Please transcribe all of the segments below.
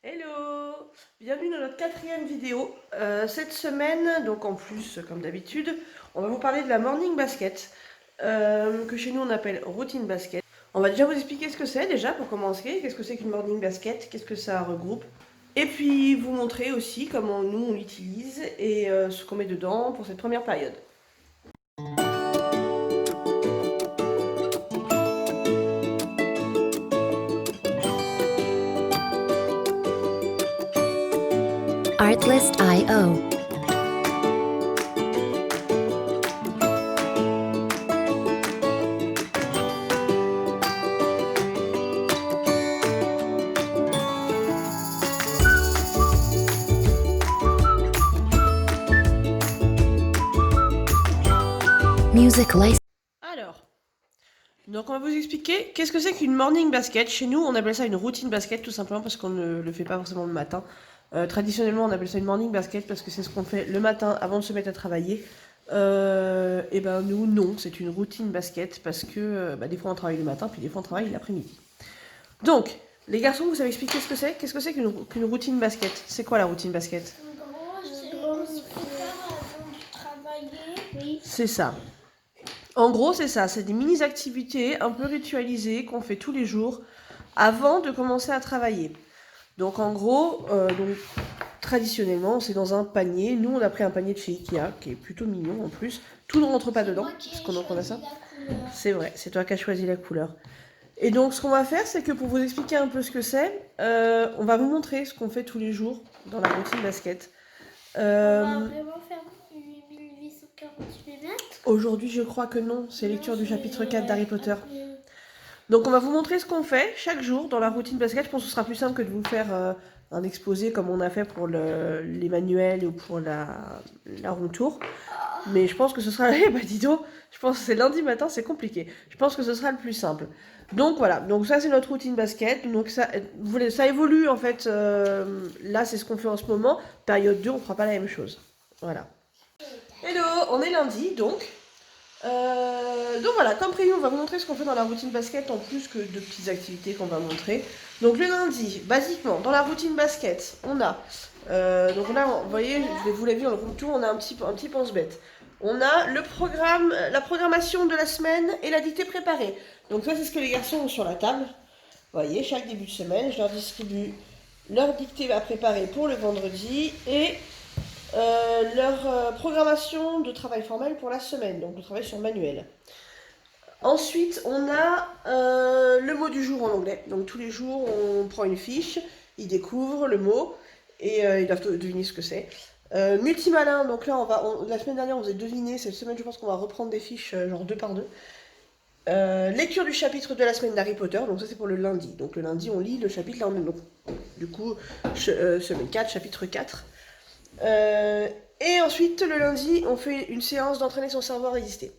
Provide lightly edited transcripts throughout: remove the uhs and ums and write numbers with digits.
Hello! Bienvenue dans notre quatrième vidéo. Cette semaine, donc en plus, comme d'habitude, on va vous parler de la morning basket, que chez nous on appelle routine basket. On va déjà vous expliquer ce que c'est déjà pour commencer, qu'est-ce que c'est qu'une morning basket, qu'est-ce que ça regroupe. Et puis vous montrer aussi comment nous on l'utilise et ce qu'on met dedans pour cette première période. Artlist.io. Music license. Alors, donc on va vous expliquer qu'est-ce que c'est qu'une morning basket. Chez nous, on appelle ça une routine basket tout simplement parce qu'on ne le fait pas forcément le matin. Traditionnellement, on appelle ça une morning basket parce que c'est ce qu'on fait le matin avant de se mettre à travailler. Et ben nous, non, c'est une routine basket parce que des fois on travaille le matin, puis des fois on travaille l'après-midi. Donc, les garçons, vous savez expliquer ce que c'est? Qu'est-ce que c'est qu'une routine basket? C'est quoi la routine basket? En gros, c'est qu'on se prépare avant de travailler. Oui. C'est ça. En gros, c'est ça. C'est des mini-activités un peu ritualisées qu'on fait tous les jours avant de commencer à travailler. Donc en gros, traditionnellement, c'est dans un panier. Nous, on a pris un panier de chez Ikea, qui est plutôt mignon en plus. Tout ne rentre pas dedans, parce qu'on a ça. C'est vrai, c'est toi qui as choisi la couleur. Et donc, ce qu'on va faire, c'est que pour vous expliquer un peu ce que c'est, on va vous montrer ce qu'on fait tous les jours dans la routine basket. On va vraiment faire 8848 mètres. Aujourd'hui, je crois que non, c'est lecture du chapitre 4 d'Harry Potter. Donc on va vous montrer ce qu'on fait chaque jour dans la routine basket. Je pense que ce sera plus simple que de vous faire un exposé comme on a fait pour les manuels ou pour la room tour. Mais je pense que ce sera... Eh bah dis donc, je pense que c'est lundi matin, c'est compliqué. Je pense que ce sera le plus simple. Donc voilà, donc ça c'est notre routine basket. Donc ça évolue en fait. Là c'est ce qu'on fait en ce moment. Période 2, on fera pas la même chose. Voilà. Hello, on est lundi donc. Donc voilà, comme prévu, on va vous montrer ce qu'on fait dans la routine basket en plus que de petites activités qu'on va montrer. Donc le lundi, basiquement, dans la routine basket, on a, donc là, vous voyez, vous l'avez vu dans le room tour, on a un petit pense-bête. On a le programme, la programmation de la semaine et la dictée préparée. Donc ça, c'est ce que les garçons ont sur la table. Vous voyez, chaque début de semaine, je leur distribue leur dictée à préparer pour le vendredi et leur programmation de travail formel pour la semaine, donc le travail sur manuel. Ensuite, on a le mot du jour en anglais. Donc tous les jours, on prend une fiche, ils découvrent le mot et ils doivent deviner ce que c'est. Multimalin, donc là, la semaine dernière, on faisait deviner. Cette semaine, je pense qu'on va reprendre des fiches genre 2 par 2. Lecture du chapitre de la semaine d'Harry Potter, donc ça c'est pour le lundi. Donc le lundi, on lit le chapitre, là on est donc, du coup, semaine 4, chapitre 4. Et ensuite, le lundi, on fait une séance d'entraîner son cerveau à résister.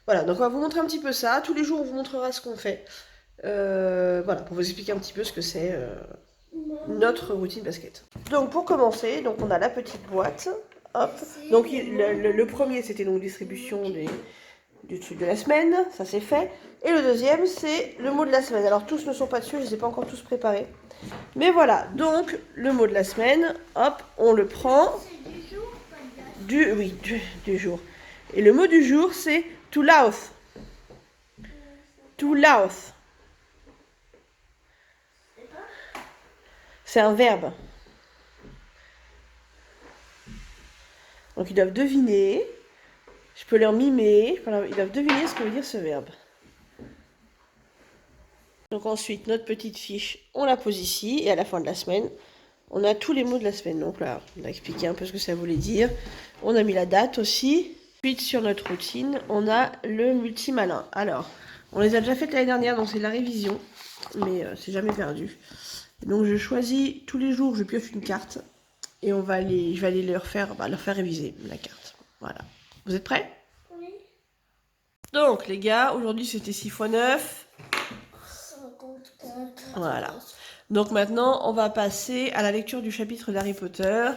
Voilà, donc on va vous montrer un petit peu ça. Tous les jours, on vous montrera ce qu'on fait. Voilà, pour vous expliquer un petit peu ce que c'est notre routine basket. Donc pour commencer, donc on a la petite boîte. Hop. Donc le premier, c'était donc distribution du truc de la semaine. Ça c'est fait. Et le deuxième, c'est le mot de la semaine. Alors tous ne sont pas dessus, je ne les ai pas encore tous préparés. Mais voilà, donc le mot de la semaine, hop, on le prend. Du jour. Et le mot du jour, c'est to laugh. To laugh. C'est un verbe. Donc ils doivent deviner. Je peux leur mimer. Ils doivent deviner ce que veut dire ce verbe. Donc ensuite, notre petite fiche, on la pose ici. Et à la fin de la semaine, on a tous les mots de la semaine. Donc là, on a expliqué un peu ce que ça voulait dire. On a mis la date aussi. Ensuite, sur notre routine, on a le multimalin. Alors, on les a déjà faites l'année dernière, donc c'est de la révision. Mais c'est jamais perdu. Donc je choisis tous les jours, je pioche une carte. Et je vais aller leur faire réviser la carte. Voilà. Vous êtes prêts? Oui. Donc les gars, aujourd'hui c'était 6 x 9. 54. Voilà. Donc maintenant, on va passer à la lecture du chapitre d'Harry Potter.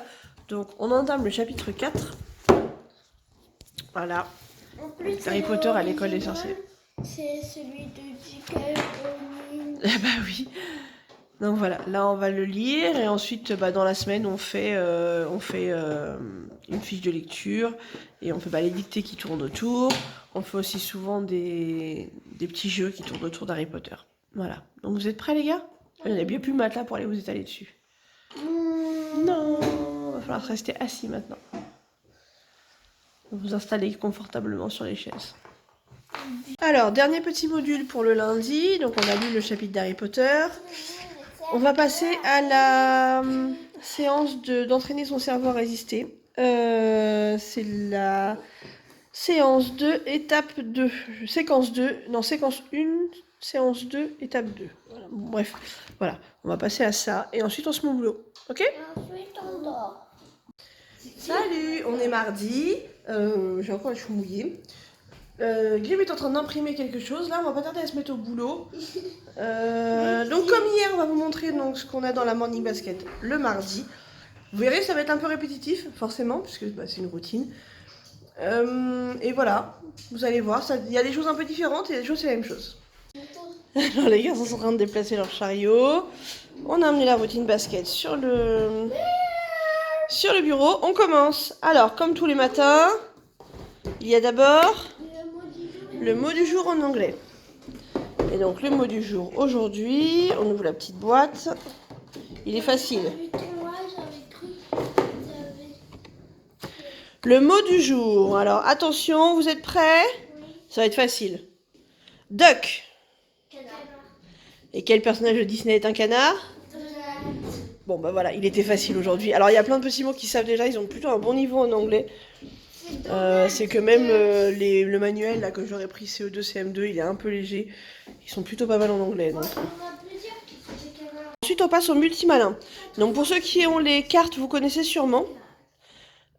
Donc on entame le chapitre 4. Voilà. En plus, Harry Potter à l'école des sorciers. C'est celui de J.K. Rowling. Bah oui. Donc voilà, là on va le lire et ensuite dans la semaine on fait une fiche de lecture et on fait les dictées qui tournent autour. On fait aussi souvent des petits jeux qui tournent autour d'Harry Potter. Voilà. Donc vous êtes prêts les gars? Il n'y a bien plus de matelas pour aller vous étaler dessus. Non, il va falloir rester assis maintenant. Vous installer confortablement sur les chaises. Alors, dernier petit module pour le lundi. Donc on a lu le chapitre d'Harry Potter. On va passer à la séance d'entraîner son cerveau à résister. C'est la séance 2, étape 2. Séquence 2, non, séquence 1, séance 2, étape 2. Voilà. Bref, voilà, on va passer à ça. Et ensuite, on se met au boulot. Ok? Ensuite, on dort. Salut, on est mardi. J'ai encore les cheveux mouillés. Grim est en train d'imprimer quelque chose. Là, on va pas tarder à se mettre au boulot. Donc, comme hier, on va vous montrer donc, ce qu'on a dans la morning basket le mardi. Vous verrez, ça va être un peu répétitif, forcément, puisque c'est une routine. Et voilà, vous allez voir, il y a des choses un peu différentes et il y a des choses, c'est la même chose. Alors, les gars sont en train de déplacer leur chariot. On a amené la routine basket sur le bureau. On commence. Alors, comme tous les matins, il y a d'abord le mot du jour en anglais. Et donc le mot du jour aujourd'hui, on ouvre la petite boîte. Il est facile. Le mot du jour. Alors attention, vous êtes prêts? Ça va être facile. Duck. Et quel personnage de Disney est un canard? Bon bah voilà, il était facile aujourd'hui. Alors il y a plein de petits mots qui savent déjà, ils ont plutôt un bon niveau en anglais. C'est que même le manuel là, que j'aurais pris CE2, CM2, il est un peu léger. Ils sont plutôt pas mal en anglais. Donc. Ensuite, on passe au multimalin. Donc pour ceux qui ont les cartes, vous connaissez sûrement.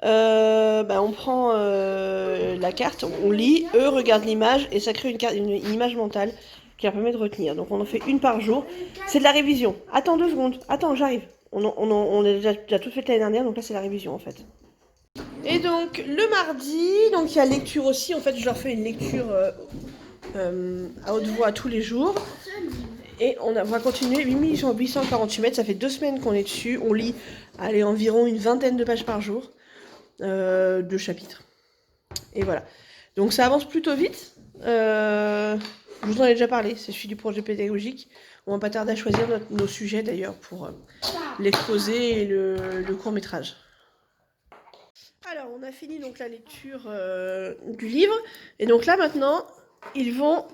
On prend la carte, on lit, eux regardent l'image et ça crée une image mentale qui leur permet de retenir. Donc on en fait une par jour. C'est de la révision. Attends 2 secondes. Attends, j'arrive. On a déjà tout fait l'année dernière, donc là c'est la révision en fait. Et donc le mardi, donc il y a lecture aussi. En fait, je leur fais une lecture à haute voix tous les jours. Et on va continuer. 8848 mètres, ça fait 2 semaines qu'on est dessus. On lit environ une vingtaine de pages par jour, 2 chapitres. Et voilà. Donc ça avance plutôt vite. Je vous en ai déjà parlé, c'est celui du projet pédagogique. On va pas tarder à choisir nos sujets d'ailleurs pour l'exposé et le court-métrage. Alors, on a fini donc la lecture du livre. Et donc là, maintenant, ils vont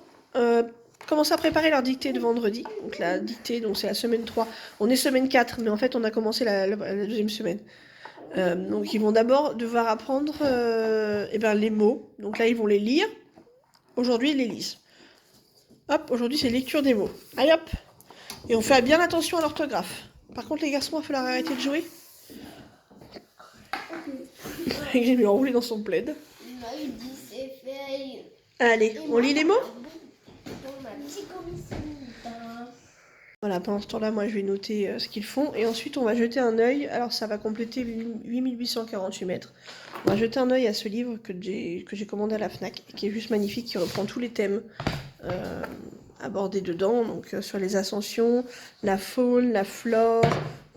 commencer à préparer leur dictée de vendredi. Donc la dictée, donc c'est la semaine 3. On est semaine 4, mais en fait, on a commencé la deuxième semaine. Donc ils vont d'abord devoir apprendre les mots. Donc là, ils vont les lire. Aujourd'hui, ils les lisent. Hop, aujourd'hui, c'est lecture des mots. Allez hop. Et on fait bien attention à l'orthographe. Par contre, les garçons, il va falloir arrêter de jouer. Il est enroulé dans son plaid. Allez, on lit les mots? Voilà, pendant ce temps-là, moi je vais noter ce qu'ils font et ensuite on va jeter un œil. Alors ça va compléter 8848 mètres. On va jeter un œil à ce livre que j'ai commandé à la Fnac et qui est juste magnifique, qui reprend tous les thèmes abordés dedans. Donc sur les ascensions, la faune, la flore,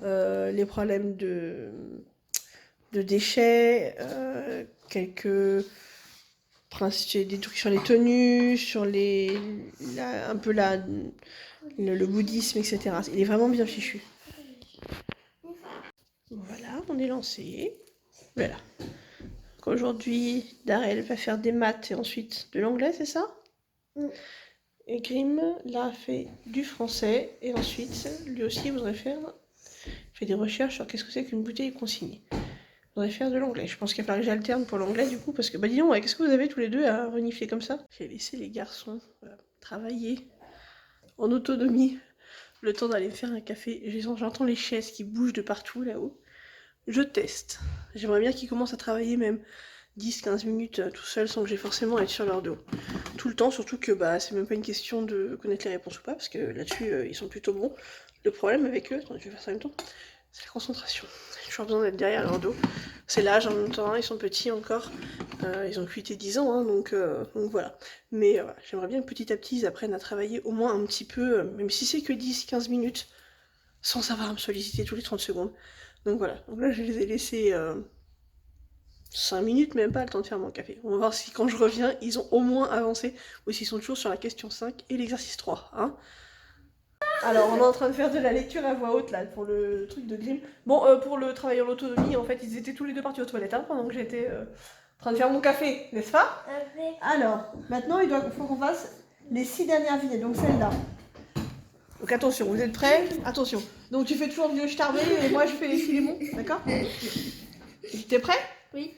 les problèmes de déchets, des trucs sur les tenues, sur le bouddhisme, etc. Il est vraiment bien fichu. Voilà, on est lancé. Voilà. Donc aujourd'hui, Darel va faire des maths et ensuite de l'anglais, c'est ça? Et Grim, là, fait du français. Et ensuite, lui aussi, il voudrait faire des recherches sur qu'est-ce que c'est qu'une bouteille consignée. Il faudrait faire de l'anglais. Je pense qu'il va falloir que j'alterne pour l'anglais du coup, parce que, dis donc, qu'est-ce que vous avez tous les deux à renifler comme ça? J'ai laissé les garçons travailler en autonomie, le temps d'aller me faire un café. J'entends les chaises qui bougent de partout là-haut. Je teste. J'aimerais bien qu'ils commencent à travailler même 10-15 minutes tout seuls sans que j'ai forcément à être sur leur dos. Tout le temps, surtout que c'est même pas une question de connaître les réponses ou pas, parce que là-dessus, ils sont plutôt bons. Le problème avec eux, attendez, je vais faire ça en même temps, c'est la concentration. J'ai toujours besoin d'être derrière leur dos. C'est l'âge en même temps, ils sont petits encore. Ils ont 8 et 10 ans, donc voilà. Mais j'aimerais bien que petit à petit ils apprennent à travailler au moins un petit peu, même si c'est que 10-15 minutes. sans savoir me solliciter tous les 30 secondes. Donc voilà, donc là je les ai laissés 5 minutes, même pas le temps de faire mon café. On va voir si quand je reviens, ils ont au moins avancé, ou s'ils sont toujours sur la question 5 et l'exercice 3. Hein. Alors, on est en train de faire de la lecture à voix haute, là, pour le truc de Grimm. Bon, pour le travail en autonomie, en fait, ils étaient tous les deux partis aux toilettes, hein, pendant que j'étais en train de faire mon café, n'est-ce pas? Alors, maintenant, il faut qu'on fasse les 6 dernières vignettes, donc celle-là. Donc attention, vous êtes prêts? Attention. Donc tu fais toujours le vieux starbé et moi je fais les filémons, d'accord? T'es prêt? Oui.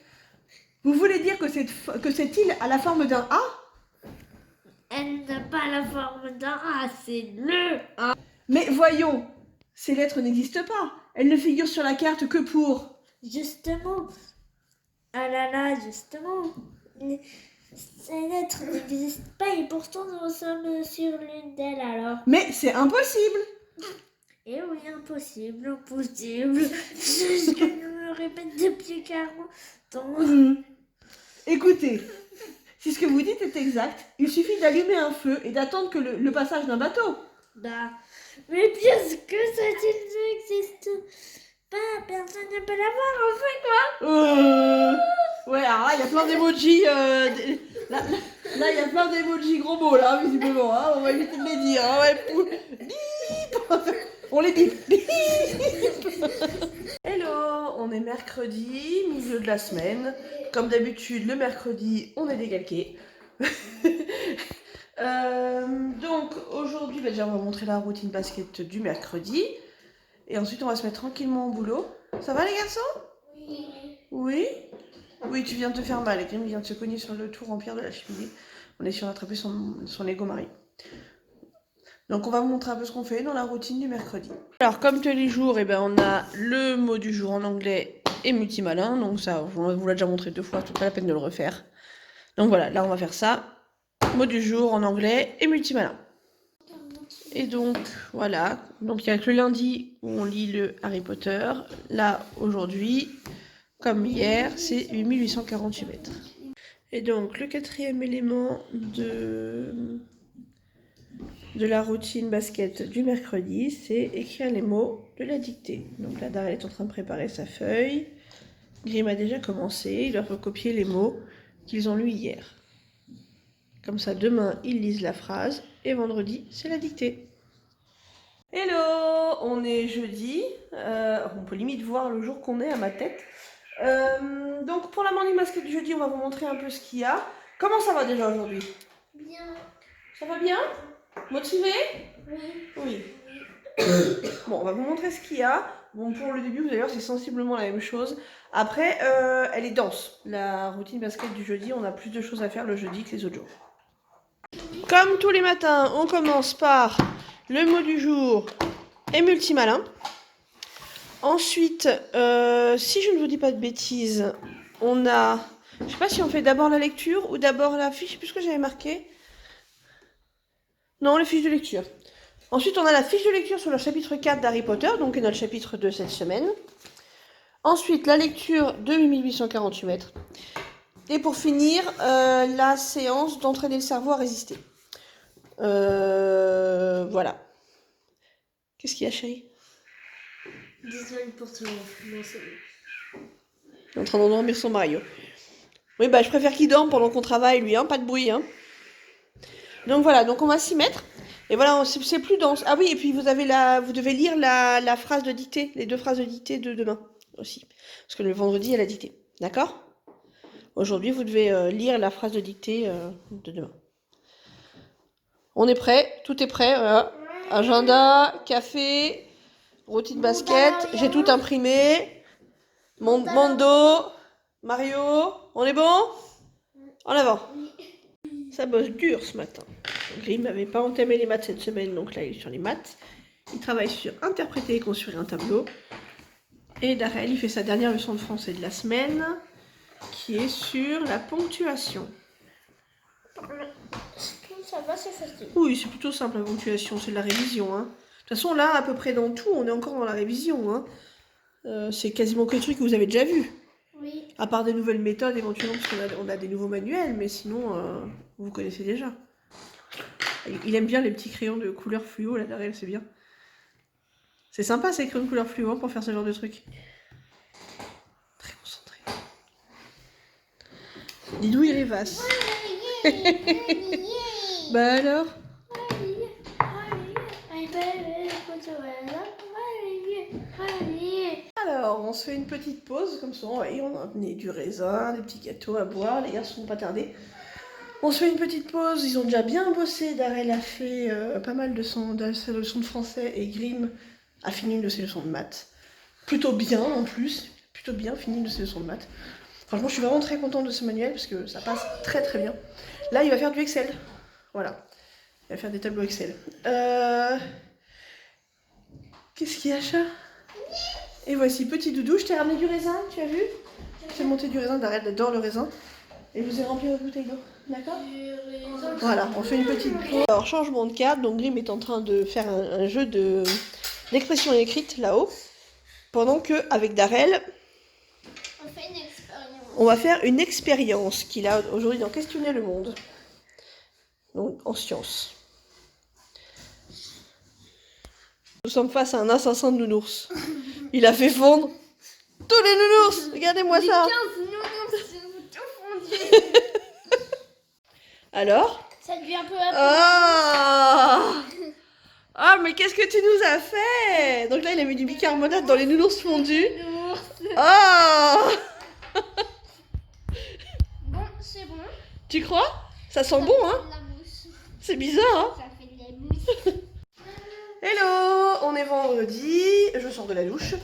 Vous voulez dire que cette île a la forme d'un A? Elle n'a pas la forme d'un A, c'est le A. Mais voyons, ces lettres n'existent pas. Elles ne figurent sur la carte que pour... Justement. Ah là là, justement. Ces lettres n'existent pas et pourtant nous sommes sur l'une d'elles alors. Mais c'est impossible! Eh oui, impossible, impossible. C'est ce que je me répète depuis 40 ans. Écoutez, si ce que vous dites est exact, il suffit d'allumer un feu et d'attendre que le passage d'un bateau. Bah, mais puisque cette île n'existe pas, personne ne peut la voir, on fait quoi? Ouais, alors là, il y a plein d'emojis. Là, il y a plein d'emojis gros mots, là, visiblement. Hein, on va éviter de les dire. Hein, ouais. Bip. On les bip. Bip. Hello, on est mercredi, milieu de la semaine. Comme d'habitude, le mercredi, on est décalqué. Donc, aujourd'hui, déjà, on va montrer la routine basket du mercredi. Et ensuite, on va se mettre tranquillement au boulot. Ça va, les garçons? Oui. Oui? Oui, tu viens de te faire mal. Grim vient de se cogner sur le tour en pierre de la cheminée. On est sur d'attraper son Lego Marie. Donc, on va vous montrer un peu ce qu'on fait dans la routine du mercredi. Alors, comme tous les jours, eh ben, on a le mot du jour en anglais et multimalin. Donc, ça, on vous l'a déjà montré 2 fois, c'est pas la peine de le refaire. Donc, voilà, là, on va faire ça. Mot du jour en anglais et multimalin. Et donc, voilà. Donc, il y a que le lundi où on lit le Harry Potter. Là, aujourd'hui, comme hier, c'est 8848 mètres. Et donc, le 4e élément de la routine basket du mercredi, c'est écrire les mots de la dictée. Donc là, Darrell est en train de préparer sa feuille. Grim a déjà commencé. Il doit recopier les mots qu'ils ont lus hier. Comme ça, demain, ils lisent la phrase. Et vendredi, c'est la dictée. Hello, on est jeudi. On peut limite voir le jour qu'on est à ma tête. Donc pour la morning basket du jeudi, on va vous montrer un peu ce qu'il y a. Comment ça va déjà aujourd'hui? Bien. Ça va bien? Motivé? Oui. Oui. Bon, on va vous montrer ce qu'il y a. Bon, pour le début, d'ailleurs, c'est sensiblement la même chose. Après, elle est dense. La routine basket du jeudi, on a plus de choses à faire le jeudi que les autres jours. Comme tous les matins, on commence par le mot du jour et multimalin. Ensuite, si je ne vous dis pas de bêtises, on a... Je sais pas si on fait d'abord la lecture ou d'abord la fiche. Je sais plus ce que j'avais marqué. Non, les fiches de lecture. Ensuite, on a la fiche de lecture sur le chapitre 4 d'Harry Potter, donc notre chapitre de cette semaine. Ensuite, la lecture de 8848 mètres. Et pour finir, la séance d'entraîner le cerveau à résister. Voilà. Qu'est-ce qu'il y a, chérie? Désolée pour tout le monde. Il est en train d'endormir son Mario. Oui, bah je préfère qu'il dorme pendant qu'on travaille, lui, hein, pas de bruit, hein. Donc voilà, donc on va s'y mettre. Et voilà, c'est plus dense. Ah oui, et puis vous devez lire la phrase de dictée, les 2 phrases de dictée de demain aussi. Parce que le vendredi, il y a la dictée. D'accord? Aujourd'hui, vous devez lire la phrase de dictée de demain. On est prêt, tout est prêt, voilà. Agenda, café, routine basket, j'ai tout imprimé. Mondo, Mario, on est bon? En avant. Ça bosse dur ce matin. Grim n'avait pas entamé les maths cette semaine, donc là il est sur les maths. Il travaille sur interpréter et construire un tableau. Et Darrell, il fait sa dernière leçon de français de la semaine, qui est sur la ponctuation. Ça va, c'est facile. Oui, c'est plutôt simple la ponctuation, c'est de la révision. Hein. De toute façon, là, à peu près dans tout, on est encore dans la révision. Hein. C'est quasiment que des trucs que vous avez déjà vus. Oui. À part des nouvelles méthodes, éventuellement, parce qu'on a des nouveaux manuels, mais sinon, vous connaissez déjà. Il aime bien les petits crayons de couleur fluo, là, Darrell, c'est bien. C'est sympa, c'est écrire une couleur fluo pour faire ce genre de truc. Très concentré. Didou, il rêvasse. Bah alors? Alors, on se fait une petite pause, comme ça, et on a amené du raisin, des petits gâteaux à boire, les garçons vont pas tarder. On se fait une petite pause, ils ont déjà bien bossé, Darel a fait pas mal de ses leçons de français, et Grim a fini une de ses leçons de maths. Plutôt bien en plus, plutôt bien fini une de ses leçons de maths. Franchement, je suis vraiment très contente de ce manuel, parce que ça passe très très bien. Là, il va faire du Excel, voilà. Il va faire des tableaux Excel. Qu'est-ce qu'il y a, chat? Et voici petit doudou, je t'ai ramené du raisin, tu as vu? J'ai monté du raisin, Darel adore le raisin. Et je vous ai rempli votre bouteille d'eau, d'accord? Voilà, on fait une petite pause. Alors, changement de cadre, donc Grim est en train de faire un jeu d'expression écrite là-haut. Pendant que, avec Darel, On fait une expérience. on va faire une expérience qu'il a aujourd'hui dans Questionner le monde. Donc, en sciences. Nous sommes face à un assassin de nounours. Il a fait fondre tous les nounours. Regardez-moi ça. 15 nounours, c'est tout fondu. Alors? Ça devient un peu à Ah, ah, mais qu'est-ce que tu nous as fait? Donc là, il a mis du bicarbonate dans les nounours fondus. Ah, Bon, c'est bon. tu crois? Ça sent bon, hein? La mousse. C'est bizarre, hein? Ça fait de la mousse. Hello, on est vendredi, je sors de la douche.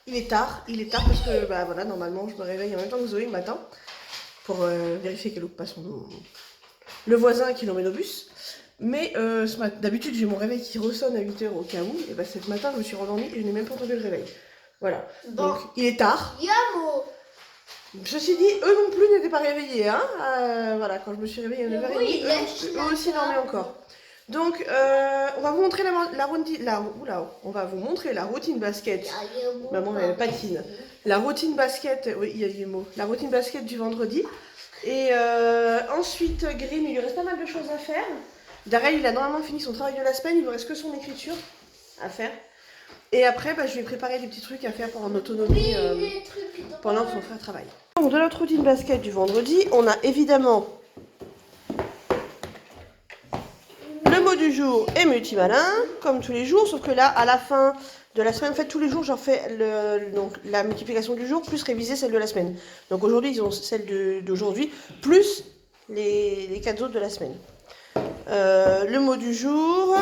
Il est tard parce que bah voilà, normalement je me réveille en même temps que Zoé le matin pour vérifier qu'elle loupe pas le voisin qui l'emmène au bus. Mais d'habitude j'ai mon réveil qui ressonne à 8h au cas où, et bah ce matin je me suis rendormie et je n'ai même pas entendu le réveil. Voilà, donc il est tard. Yamo. Ceci dit, eux non plus n'étaient pas réveillés, hein. Voilà, quand je me suis réveillée à 9h30, Oui, eux aussi dormaient encore. Donc, on va vous montrer on va vous montrer la routine basket. Maman, elle patine. La routine basket, oui, il y a des mots. La routine basket du vendredi. Et ensuite, Grim, il lui reste pas mal de choses à faire. Darel, il a normalement fini son travail de la semaine, il ne reste que son écriture à faire. Et après, bah, je vais préparer des petits trucs à faire pour en autonomie pendant que son frère travaille. Donc, de notre routine basket du vendredi, on a évidemment le mot du jour et multimalin, comme tous les jours, sauf que là, à la fin de la semaine, en fait, tous les jours, j'en fais donc, la multiplication du jour, plus réviser celle de la semaine. Donc aujourd'hui, ils ont celle d'aujourd'hui, plus les 4 autres de la semaine. Le mot du jour,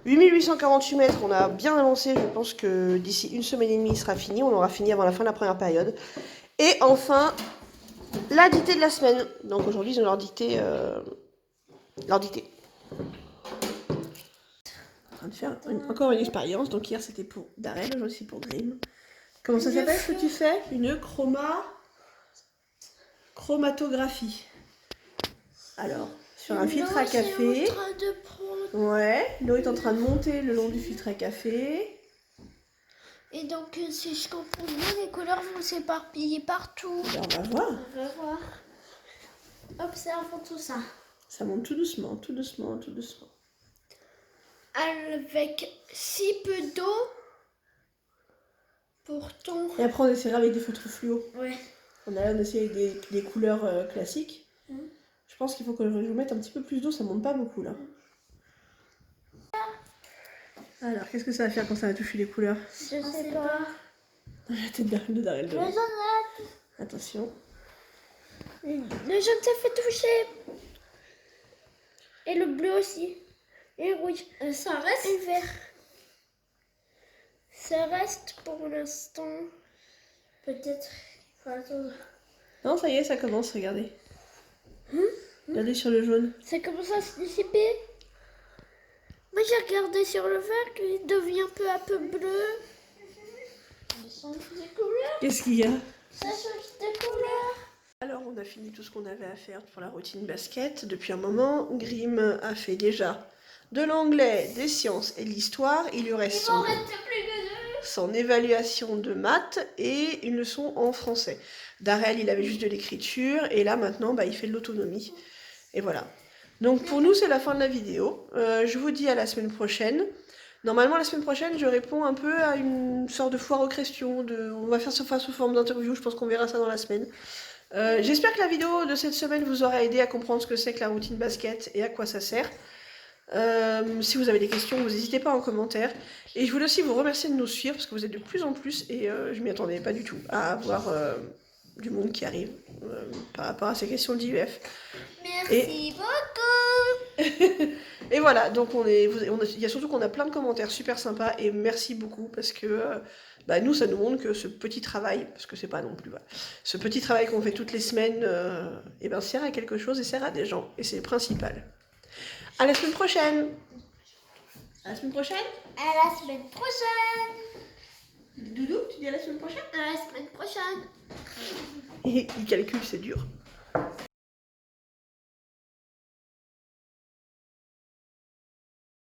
8848 mètres, on a bien avancé, je pense que d'ici une semaine et demie, il sera fini, on aura fini avant la fin de la première période. Et enfin, la dictée de la semaine. Donc aujourd'hui, ils ont leur dictée. En train de faire encore une expérience. Donc hier c'était pour Darel, aujourd'hui c'est pour Grim. Comment ça s'appelle ce que tu fais? Une chromatographie. Alors, sur un filtre à café. Ouais, l'eau est en train de monter le long du filtre à café. Et donc, si je comprends bien, les couleurs vont s'éparpiller partout. Alors, on va voir. On va voir. Observons tout ça. Ça monte tout doucement, tout doucement, tout doucement. Avec si peu d'eau, pourtant. Et après on essaiera avec des feutres fluo. Ouais. On essaie avec des couleurs classiques. Je pense qu'il faut que je mette un petit peu plus d'eau, ça monte pas beaucoup là. Alors, qu'est-ce que ça va faire quand ça va toucher les couleurs? Je sais pas. La tête de Darel. Le jaune là. Attention. Le jaune ça fait toucher. Et le bleu aussi. Et le rouge. Ça reste. Et le vert. Ça reste pour l'instant. Peut-être. Faut attendre. Non, ça y est, ça commence, regardez. Regardez sur le jaune. Ça commence à se dissiper. Moi j'ai regardé sur le vert qu'il devient peu à peu bleu. Ça change de couleur. Qu'est-ce qu'il y a? Ça change de couleur. Alors, on a fini tout ce qu'on avait à faire pour la routine basket. Depuis un moment, Grim a fait déjà de l'anglais, des sciences et de l'histoire. Il lui reste son évaluation de maths et une leçon en français. Darel, il avait juste de l'écriture et là, maintenant, bah, il fait de l'autonomie. Et voilà. Donc pour nous, c'est la fin de la vidéo. Je vous dis à la semaine prochaine. Normalement, la semaine prochaine, je réponds un peu à une sorte de foire aux questions. On va faire ça sous forme d'interview, je pense qu'on verra ça dans la semaine. J'espère que la vidéo de cette semaine vous aura aidé à comprendre ce que c'est que la routine basket et à quoi ça sert. Si vous avez des questions, vous n'hésitez pas en commentaire. Et je voulais aussi vous remercier de nous suivre parce que vous êtes de plus en plus et je m'y attendais pas du tout à avoir du monde qui arrive par rapport à ces questions d'IEF. Merci beaucoup. Et voilà, donc il y a surtout qu'on a plein de commentaires super sympas et merci beaucoup parce que nous, ça nous montre que ce petit travail, parce que c'est pas non plus, ce petit travail qu'on fait toutes les semaines, sert à quelque chose et sert à des gens et c'est le principal. À la semaine prochaine. À la semaine prochaine. À la semaine prochaine. Doudou, tu dis à la semaine prochaine? À la semaine prochaine. Et il calcule, c'est dur.